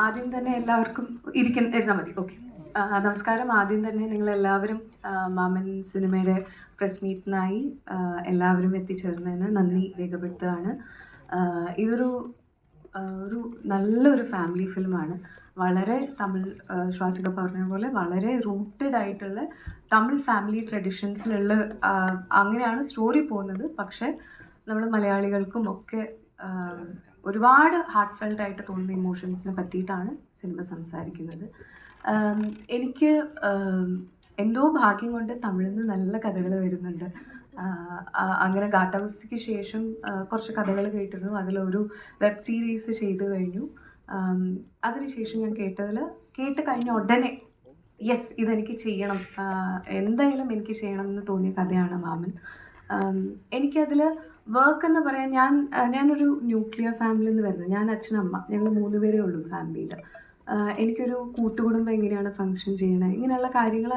ആദ്യം തന്നെ എല്ലാവർക്കും ഇരുന്നാൽ മതി. ഓക്കെ. നമസ്കാരം. ആദ്യം തന്നെ നിങ്ങളെല്ലാവരും മാമൻ സിനിമയുടെ പ്രസ് മീറ്റിനായി എല്ലാവരും എത്തിച്ചേർന്നതിന് നന്ദി രേഖപ്പെടുത്തുകയാണ്. ഇതൊരു ഒരു നല്ലൊരു ഫാമിലി ഫിലിമാണ്. വളരെ തമിഴ്, ശ്വാസിക പറഞ്ഞ പോലെ വളരെ റൂട്ടഡ് ആയിട്ടുള്ള തമിഴ് ഫാമിലി ട്രഡീഷൻസിലുള്ള അങ്ങനെയാണ് സ്റ്റോറി പോകുന്നത്. പക്ഷേ നമ്മൾ മലയാളികൾക്കും ഒക്കെ ഒരുപാട് ഹാർട്ട് ഫെൽറ്റ് ആയിട്ട് തോന്നുന്ന ഇമോഷൻസിനെ പറ്റിയിട്ടാണ് സിനിമ സംസാരിക്കുന്നത്. എനിക്ക് എന്തോ ഭാഗ്യം കൊണ്ട് തമിഴിൽ നിന്ന് നല്ല കഥകൾ വരുന്നുണ്ട്. അങ്ങനെ ഗാട്ടാഗുസ്തിക്ക് ശേഷം കുറച്ച് കഥകൾ കേട്ടിരുന്നു. അതിലൊരു വെബ് സീരീസ് ചെയ്തു കഴിഞ്ഞു. അതിനുശേഷം ഞാൻ കേട്ട് കഴിഞ്ഞ ഉടനെ യെസ് ഇതെനിക്ക് ചെയ്യണം, എന്തായാലും എനിക്ക് ചെയ്യണം എന്ന് തോന്നിയ കഥയാണ് മാമൻ. എനിക്കതിൽ വർക്ക് എന്ന് പറയാൻ ഞാനൊരു ന്യൂക്ലിയർ ഫാമിലിയിൽ നിന്ന് വരുന്നത്. ഞാൻ അച്ഛനമ്മ ഞങ്ങൾ 3 പേരേ ഉള്ളൂ ഫാമിലിയിൽ. എനിക്കൊരു കൂട്ടുകുടുംബം എങ്ങനെയാണ് ഫങ്ഷൻ ചെയ്യണത് ഇങ്ങനെയുള്ള കാര്യങ്ങൾ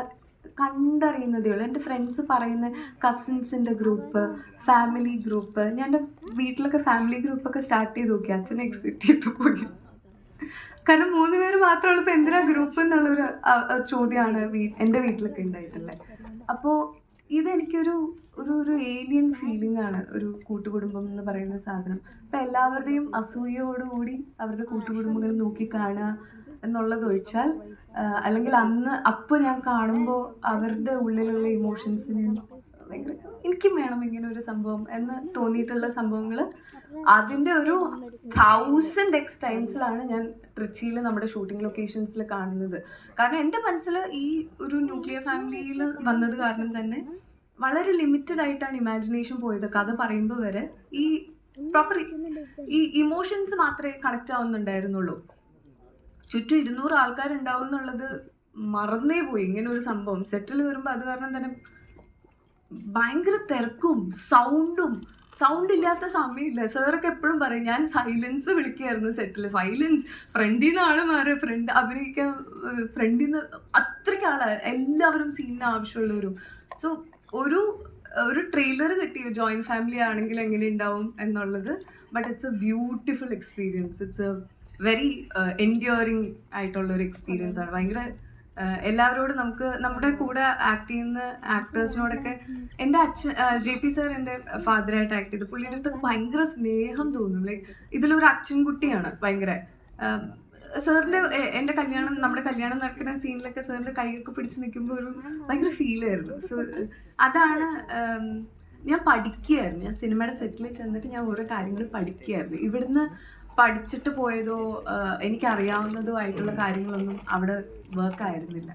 കണ്ടറിയുന്നതേ ഉള്ളൂ. എൻ്റെ ഫ്രണ്ട്സ് പറയുന്ന കസിൻസിൻ്റെ ഗ്രൂപ്പ്, ഫാമിലി ഗ്രൂപ്പ്, ഞാൻ എൻ്റെ വീട്ടിലൊക്കെ ഫാമിലി ഗ്രൂപ്പൊക്കെ സ്റ്റാർട്ട് ചെയ്ത് നോക്കി. അച്ഛനെ എക്സിറ്റ് ചെയ്ത് പോയി. കാരണം 3 പേര് മാത്രമുള്ള ഇപ്പോൾ എന്തിനാ ഗ്രൂപ്പ് എന്നുള്ളൊരു ചോദ്യമാണ് എൻ്റെ വീട്ടിലൊക്കെ ഉണ്ടായിട്ടുള്ളത്. അപ്പോൾ ഇതെനിക്കൊരു ഒരു ഏലിയൻ ഫീലിംഗ് ആണ് ഒരു കൂട്ടുകുടുംബം എന്ന് പറയുന്ന സാധനം. അപ്പം എല്ലാവരുടെയും അസൂയയോടുകൂടി അവരുടെ കൂട്ടുകുടുംബങ്ങൾ നോക്കി കാണുക എന്നുള്ളതൊഴിച്ചാൽ, അല്ലെങ്കിൽ അപ്പോൾ ഞാൻ കാണുമ്പോൾ അവരുടെ ഉള്ളിലുള്ള ഇമോഷൻസിന് ഭയങ്കര എനിക്കും വേണം ഇങ്ങനെ ഒരു സംഭവം എന്ന് തോന്നിയിട്ടുള്ള സംഭവങ്ങൾ അതിൻ്റെ ഒരു 1000x ടൈംസിലാണ് ഞാൻ ട്രിച്ചിയിൽ നമ്മുടെ ഷൂട്ടിംഗ് ലൊക്കേഷൻസിൽ കാണുന്നത്. കാരണം എൻ്റെ മനസ്സിൽ ഈ ഒരു ന്യൂക്ലിയർ ഫാമിലിയിൽ വന്നത് കാരണം തന്നെ വളരെ ലിമിറ്റഡ് ആയിട്ടാണ് ഇമാജിനേഷൻ പോയത്. കഥ പറയുമ്പോൾ വരെ ഈ പ്രോപ്പർ ഈ ഇമോഷൻസ് മാത്രമേ കണക്റ്റ് ആവുന്നുണ്ടായിരുന്നുള്ളൂ. ചുറ്റും 200 ആൾക്കാരുണ്ടാവും എന്നുള്ളത് മറന്നേ പോയി. ഇങ്ങനെ ഒരു സംഭവം സെറ്റിൽ വരുമ്പോൾ അത് കാരണം തന്നെ ഭയങ്കര തിരക്കും സൗണ്ട് ഇല്ലാത്ത സമയമില്ല. സാറൊക്കെ എപ്പോഴും പറയും ഞാൻ സൈലൻസ് വിളിക്കുകയായിരുന്നു സെറ്റിൽ. സൈലൻസ് ഫ്രണ്ടിൽ നിന്നാണ് മാറി ഫ്രണ്ട് അഭിനയിക്കാൻ ഫ്രണ്ടിൽ നിന്ന് അത്രയ്ക്ക് ആളാണ് എല്ലാവരും സീനിന് ആവശ്യമുള്ളവരും. സോ ഒരു ട്രെയിലർ കിട്ടിയോ ജോയിൻറ്റ് ഫാമിലി ആണെങ്കിൽ എങ്ങനെ ഉണ്ടാവും എന്നുള്ളത്. But it's A beautiful experience. It's A very enduring ആയിട്ടുള്ളൊരു എക്സ്പീരിയൻസ് ആണ്. ഭയങ്കര എല്ലാവരോടും നമ്മുടെ കൂടെ ആക്ട് ചെയ്യുന്ന ആക്ടേഴ്സിനോടൊക്കെ എൻ്റെ അച്ഛൻ JP സാർ എൻ്റെ ഫാദറായിട്ട് ആക്ട് ചെയ്ത് പുള്ളിയുടെ അടുത്ത് ഭയങ്കര സ്നേഹം തോന്നും. ലൈക്ക് ഇതിലൊരു അച്ഛൻകുട്ടിയാണ് ഭയങ്കര. സാറിൻ്റെ നമ്മുടെ കല്യാണം നടക്കുന്ന സീനിലൊക്കെ സാറിൻ്റെ കൈയൊക്കെ പിടിച്ച് നിൽക്കുമ്പോൾ ഒരു ഭയങ്കര ഫീലായിരുന്നു. സോ അതാണ് ഞാൻ പഠിക്കുകയായിരുന്നു. ഞാൻ സിനിമയുടെ സെറ്റിൽ ചെന്നിട്ട് ഞാൻ ഓരോ കാര്യങ്ങൾ പഠിക്കുകയായിരുന്നു. ഇവിടുന്ന് പഠിച്ചിട്ട് പോയതോ എനിക്കറിയാവുന്നതോ ആയിട്ടുള്ള കാര്യങ്ങളൊന്നും അവിടെ വർക്കായിരുന്നില്ല.